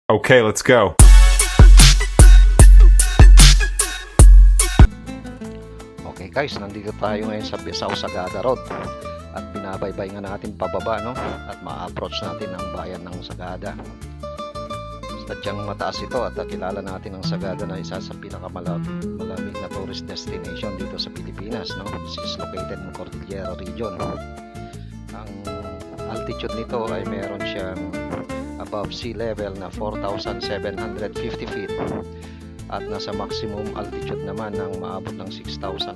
Okay, let's go. Okay guys, nandito tayo ngayon sa Besao Sagada Road at binabaybay nga natin pababa, no? At ma-approach natin ang bayan ng Sagada. Sadyang mataas ito at kilala natin ang Sagada na isa sa pinakamalamig na tourist destination dito sa Pilipinas, no? This is located in Cordillera region. Ang altitude nito ay meron siyang above sea level na 4,750 feet at nasa maximum altitude naman ng maabot ng 6,100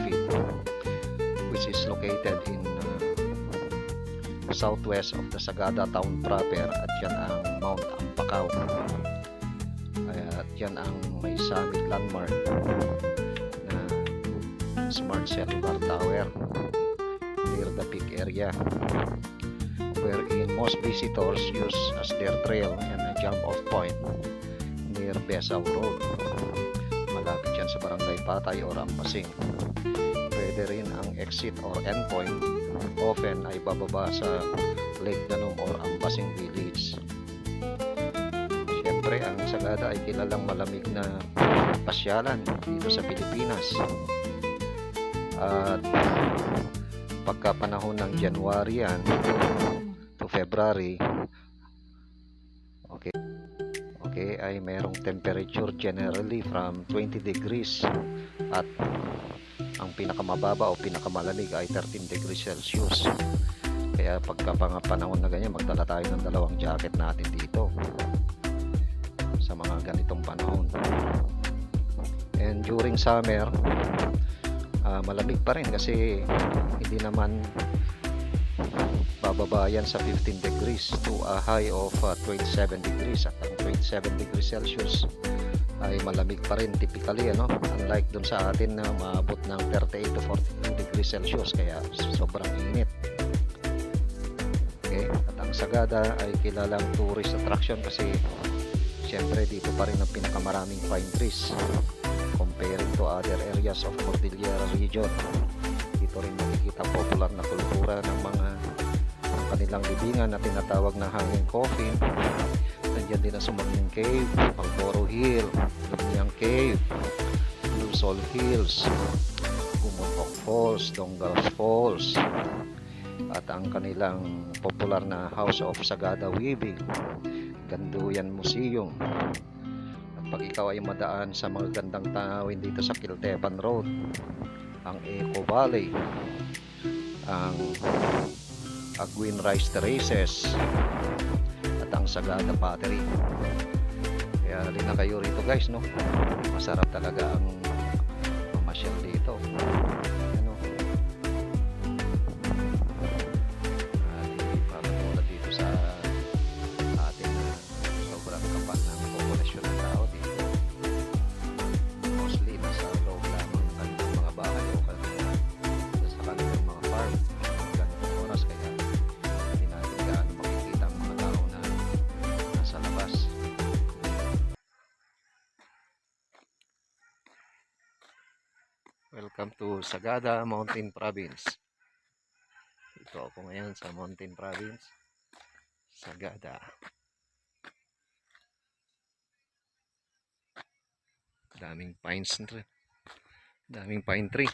feet, which is located in southwest of the Sagada town proper, at yan ang Mount Ampakaw. At yan ang may summit landmark na smart cellular tower near the peak area, wherein most visitors use as their trail and a jump off point near Besao Road. Malapit yan sa Barangay Patay or Ambasing. Pwede rin ang exit or endpoint often ay bababa sa Lake Danum or Ambasing Village. Siyempre, ang Sagada ay kilalang malamig na pasyalan dito sa Pilipinas. At pagka panahon ng January yan to February, okay, ay mayroong temperature generally from 20 degrees at ang pinakamababa o pinakamalamig ay 13 degrees Celsius. Kaya pagka panahon na ganyan, magdala tayo ng dalawang jacket natin dito sa mga ganitong panahon. And during summer, malamig pa rin kasi hindi naman bababa yan sa 15 degrees to a high of 27 degrees, at ang 27 degrees Celsius ay malamig pa rin typically, ano? Unlike dun sa atin na maabot ng 38 to 42 degrees Celsius, kaya sobrang init. Okay, at ang Sagada ay kilalang tourist attraction kasi syempre dito pa rin ang pinakamaraming pine trees comparing to other areas of Cordillera region. Dito rin makikita popular na kultura ng mga kanilang libingan na tinatawag na hanging coffin. Nandiyan din ang Sumanging Cave, Pangporo Hill, Lumiang Cave, Blue Sol Hills, Pumutok Falls, Donggals Falls, at ang kanilang popular na House of Sagada Weaving, Ganduyan Museum. At pag ikaw ay madaan sa mga gandang tanawin dito sa Quiltepan Road, ang Eco Valley, ang Aguin Rice Terraces, at ang Sagada Pottery. Kaya halina na kayo rito guys, no? Masarap talaga ang mamasyal dito. Ano? Patulad dito sa ating sobrang kapal ng populasyon ng tao dito. Mostly nasa loob lamang ng kanilang mga bahay o sa kanilang mga farm. Ganitong oras, kaya hindi natin gaano makikita ang mga tao na nasa labas. Welcome to Sagada Mountain Province. Ito ako ngayon sa Mountain Province, Sagada. Daming pine tree.